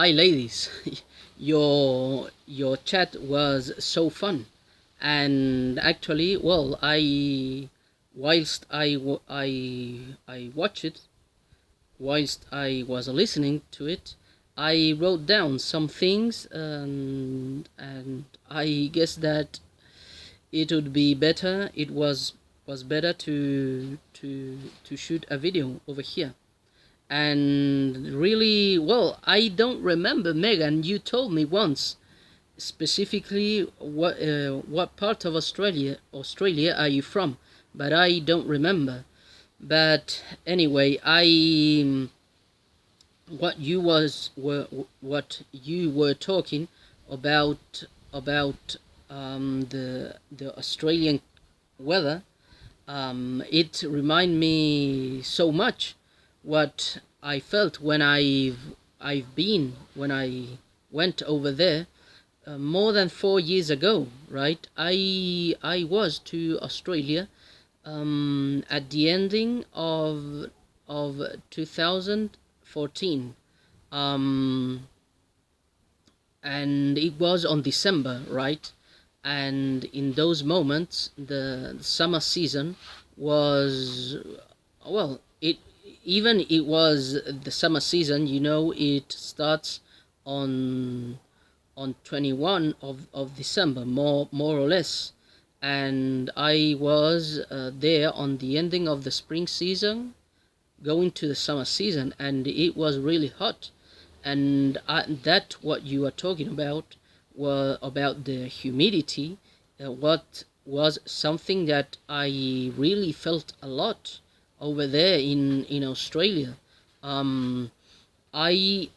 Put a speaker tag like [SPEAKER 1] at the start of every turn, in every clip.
[SPEAKER 1] Hi, ladies. Your chat was so fun, and actually, well, whilst I watched it, whilst I was listening to it, I wrote down some things, and I guess that it would be better. It was better to shoot a video over here. And really, well, I don't remember, Megan. You told me once specifically what part of Australia are you from, but I don't remember. But anyway, I what you were talking about the Australian weather. It remind me so much what I felt when I went over there more than 4 years ago. Right, I was to Australia at the ending of 2014, um, and it was on December, right? And in those moments, the summer season was, well, it was the summer season. It starts on 21 of December, more or less. And I was there on the ending of the spring season, going to the summer season, and it was really hot. And that what you are talking about were about the humidity. What was something that I really felt a lot over there in Australia. um I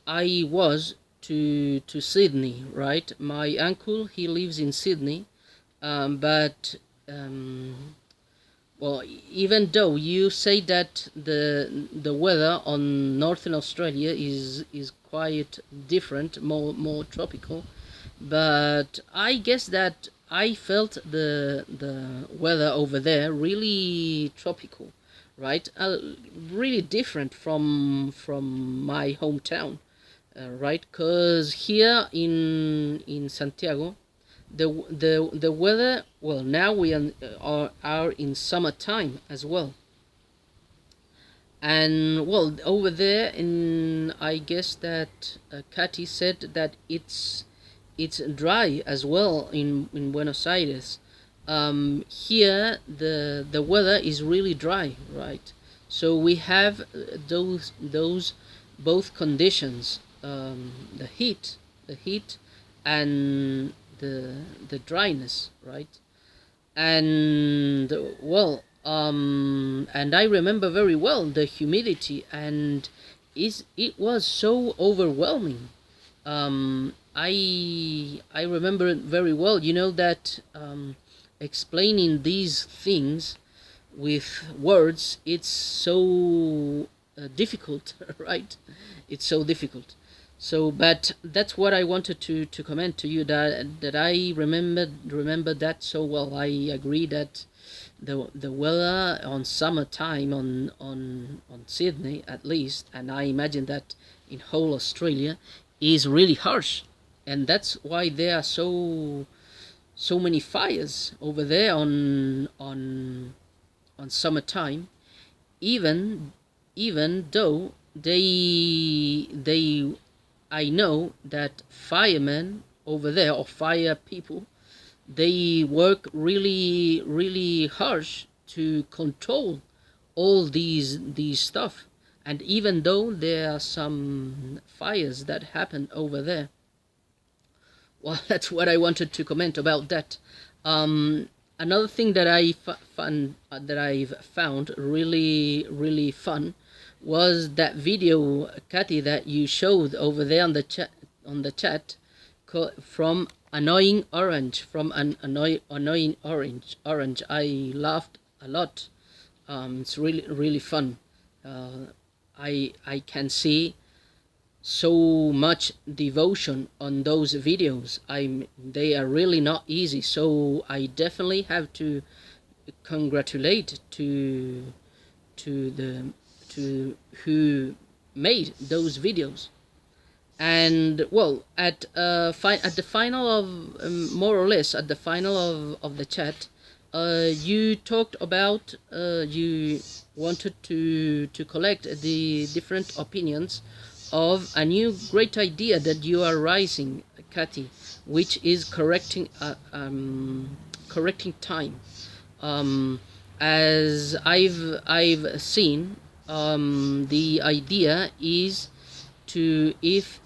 [SPEAKER 1] was to Sydney, right? My uncle, he lives in Sydney. But well, even though you say that the weather on northern Australia is quite different, more tropical, but I guess that I felt the weather over there really tropical, right? Really different from my hometown, right? Because here in Santiago, the weather, well, now we are in summertime as well. And well, over there, in I guess that Katy said that it's dry as well in Buenos Aires. Here the weather is really dry, right? So we have those both conditions, the heat and the dryness, right? And well, and I remember very well the humidity, and it was so overwhelming. I remember it very well. You know that explaining these things with words, it's so difficult, right? It's so difficult. So, but that's what I wanted to comment to you, that I remember that so well. I agree that the weather on summertime on Sydney, at least, and I imagine that in whole Australia, is really harsh, and that's why there are so many fires over there on summertime. Even even though they I know that firemen over there, or fire people, they work really harsh to control all these stuff. And even though there are some fires that happen over there, well, that's what I wanted to comment about that. Another thing that I've found really fun was that video, Kathy, that you showed over there on the chat, from an annoying orange. I laughed a lot. It's really fun. I can see so much devotion on those videos. They are really not easy, so I definitely have to congratulate to the to who made those videos. And well, at the final of more or less at the final of the chat, you talked about you wanted to collect the different opinions of a new great idea that you are raising, Kathy, which is correcting time. um, as I've seen, the idea is to if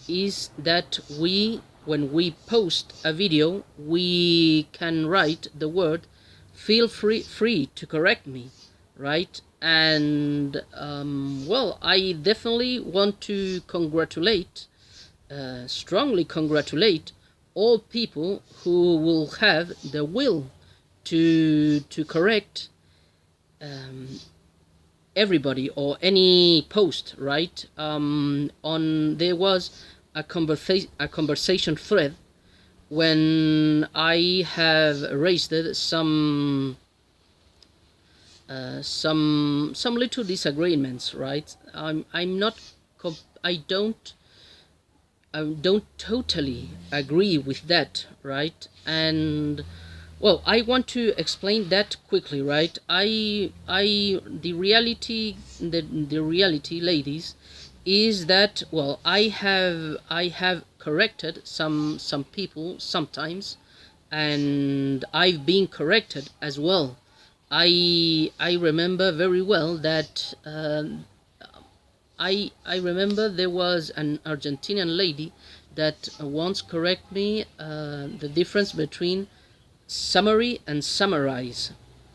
[SPEAKER 1] is that we when we post a video we can write the word feel free to correct me, right? And well, I definitely want to congratulate, strongly congratulate all people who will have the will to correct everybody or any post, right? On there was a conversation thread when I have raised some little disagreements, right? I'm not I don't totally agree with that, right? And well, I want to explain that quickly, right? The reality, ladies, is that well, I have corrected some people sometimes, and I've been corrected as well. I remember very well that I remember there was an Argentinian lady that once corrected me the difference between summary and summarize,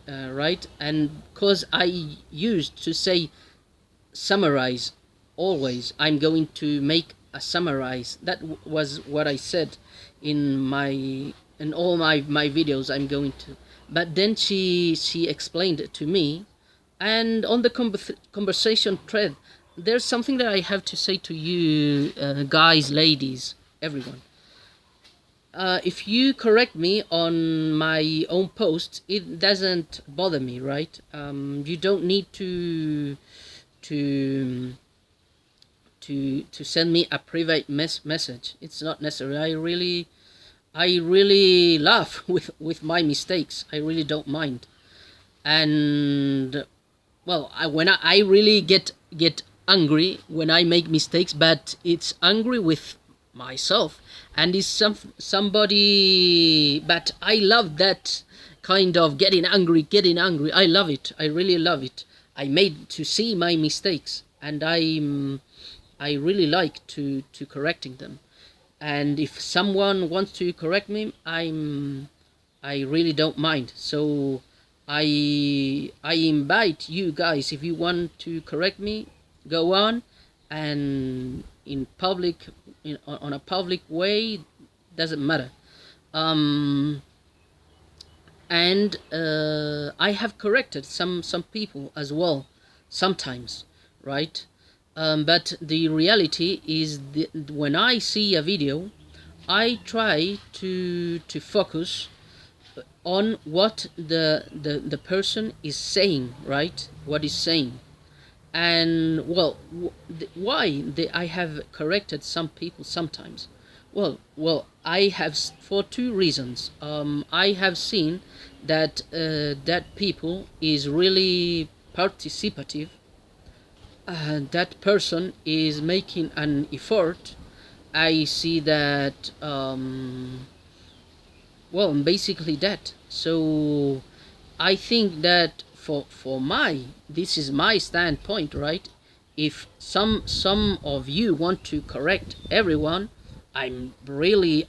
[SPEAKER 1] right? And because I used to say summarize always, I'm going to make a summarize. That was what I said in all my videos. I'm going to, but then she explained it to me, and on the conversation thread, there's something that I have to say to you, guys, ladies, everyone. If you correct me on my own post, it doesn't bother me, right? You don't need to to send me a private message. It's not necessary. I really laugh with my mistakes. I really don't mind. And well, I really get angry when I make mistakes, but it's angry with myself, and it's somebody. But I love that kind of getting angry. I love it. I really love it. I made to see my mistakes, and I really like to correcting them. And if someone wants to correct me, I really don't mind. So I invite you guys, if you want to correct me, go on, and in public, on a public way, doesn't matter. And I have corrected some people as well sometimes, right? But the reality is when I see a video, I try to focus on what the person is saying, right? What is saying. And well, I have corrected some people sometimes. Well, I have for two reasons. I have seen that that people is really participative. That person is making an effort. I see that. Well, basically that. So I think that for my this is my standpoint, right? If some of you want to correct everyone, I really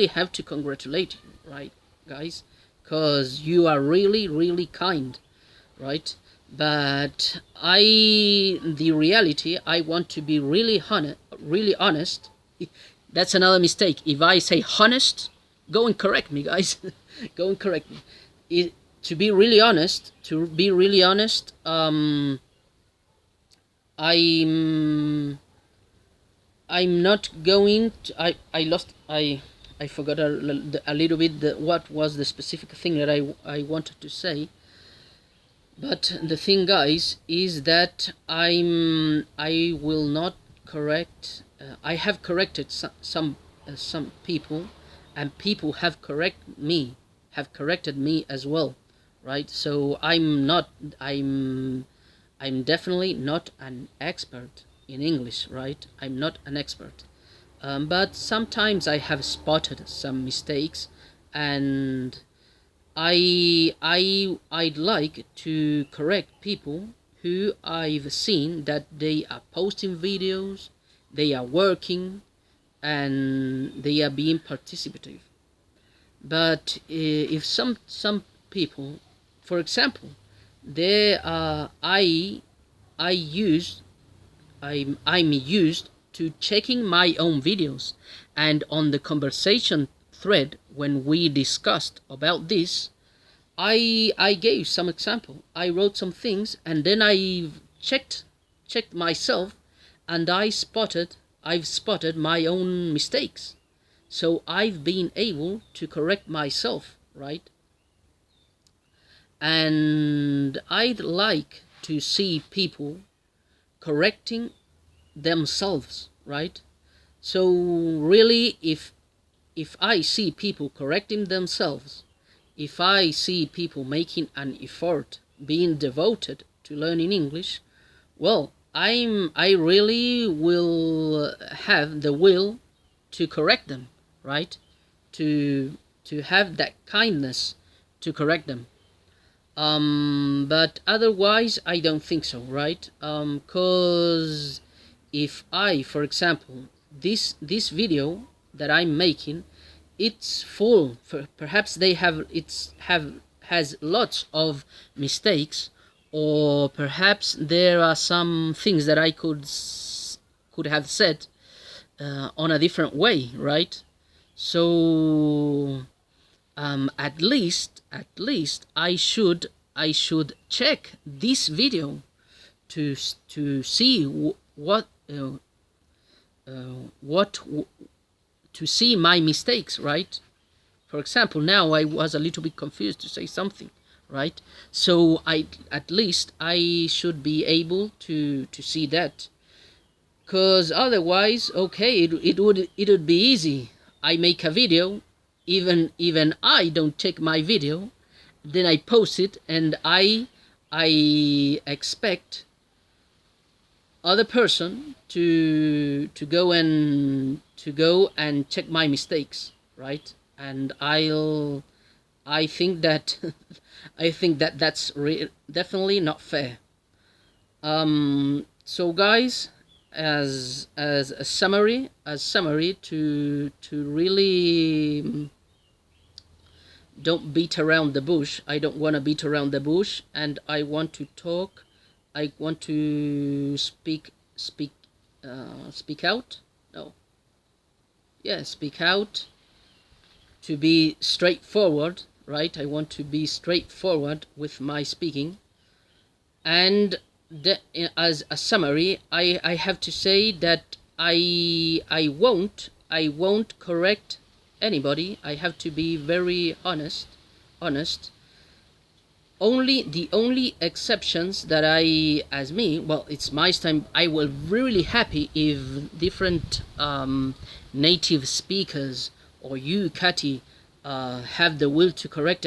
[SPEAKER 1] have to congratulate you, right, guys? Because you are really kind, right? But the reality, I want to be really honest. That's another mistake. If I say honest, go and correct me, guys. Go and correct me. To be really honest, I'm not going to, I forgot a little bit what was the specific thing that I wanted to say. But the thing, guys, is that I will not correct. I have corrected some people, and people have corrected me as well, right? So I'm definitely not an expert in English, right? I'm not an expert. But sometimes I have spotted some mistakes, and I'd like to correct people who I've seen that they are posting videos, they are working, and they are being participative. But if some people, for example, there are I use I'm used to checking my own videos, and on the conversation thread when we discussed about this, I gave some example. I wrote some things, and then I checked myself, and I've spotted my own mistakes. So I've been able to correct myself, right? And I'd like to see people correcting themselves, right? So really, if I see people correcting themselves, if I see people making an effort, being devoted to learning English, well, I really will have the will to correct them, right? To have that kindness to correct them. But otherwise, I don't think so, right? Cause if I, for example, this video that I'm making, it's full. Perhaps they have it's have has lots of mistakes, or perhaps there are some things that I could have said on a different way, right? So at least I should check this video to see what to see my mistakes, right? For example, now I was a little bit confused to say something, right? So at least I should be able to see that, because otherwise, okay, it would be easy. I make a video, even I don't check my video, then I post it, and I expect other person to go and check my mistakes, right? And I think that that's definitely not fair. So guys, as a summary to really don't beat around the bush. I don't want to beat around the bush, and I want to talk. I want to speak out. No, yeah, speak out, to be straightforward, right? I want to be straightforward with my speaking. And as a summary, I have to say that I won't correct anybody. I have to be very honest. The only exceptions that as me, well, it's my time. I will really happy if different native speakers, or you, Kati, have the will to correct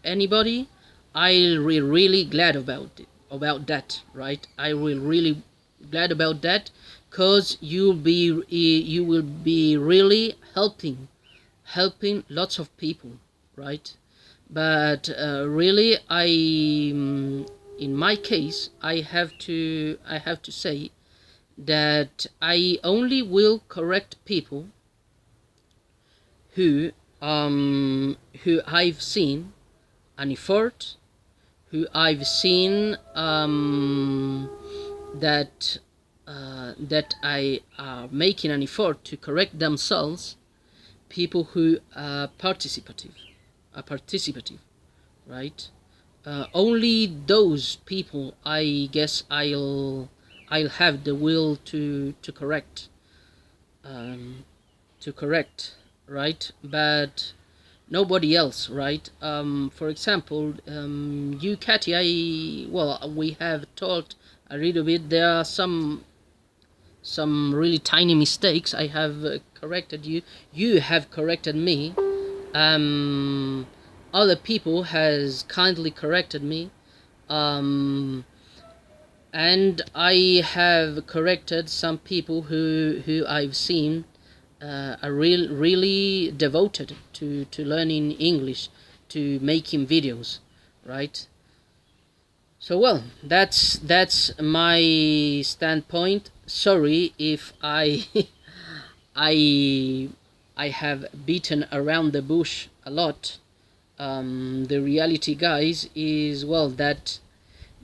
[SPEAKER 1] anybody. I'll be really glad about that, right? I will really glad about that, because you will be really helping lots of people, right? But really, in my case, I have to say that I only will correct people who I've seen an effort, who I've seen that I are making an effort to correct themselves, people who are participative, right? Only those people, I guess, I'll have the will to correct, right? But nobody else, right? For example, you, Katy, we have talked a little bit. There are some some really tiny mistakes. I have corrected you. You have corrected me. Um, Other people has kindly corrected me. Um, and I have corrected some people who I've seen are really devoted to learning English, to making videos, right? So well, that's my standpoint. Sorry if I I I have beaten around the bush a lot. The reality, guys, is well that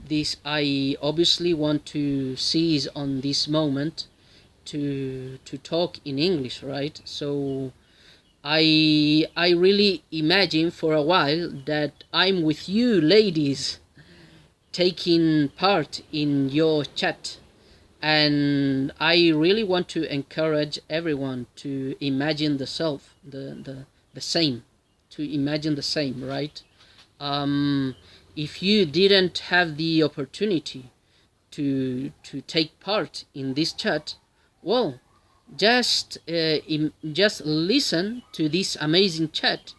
[SPEAKER 1] this I obviously want to seize on this moment to talk in English, right? So I really imagine for a while that I'm with you ladies taking part in your chat, and I really want to encourage everyone to imagine the self, the same, to imagine the same, right? um, if you didn't have the opportunity to take part in this chat, well, just listen to this amazing chat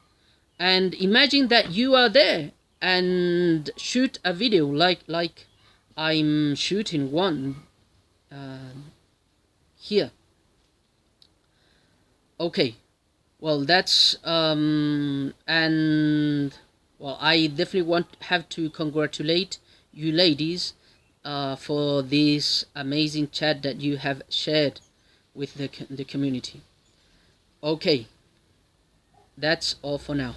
[SPEAKER 1] and imagine that you are there and shoot a video like I'm shooting one uh, here. Okay, well that's and well, I definitely want have to congratulate you ladies for this amazing chat that you have shared with the community. Okay, that's all for now.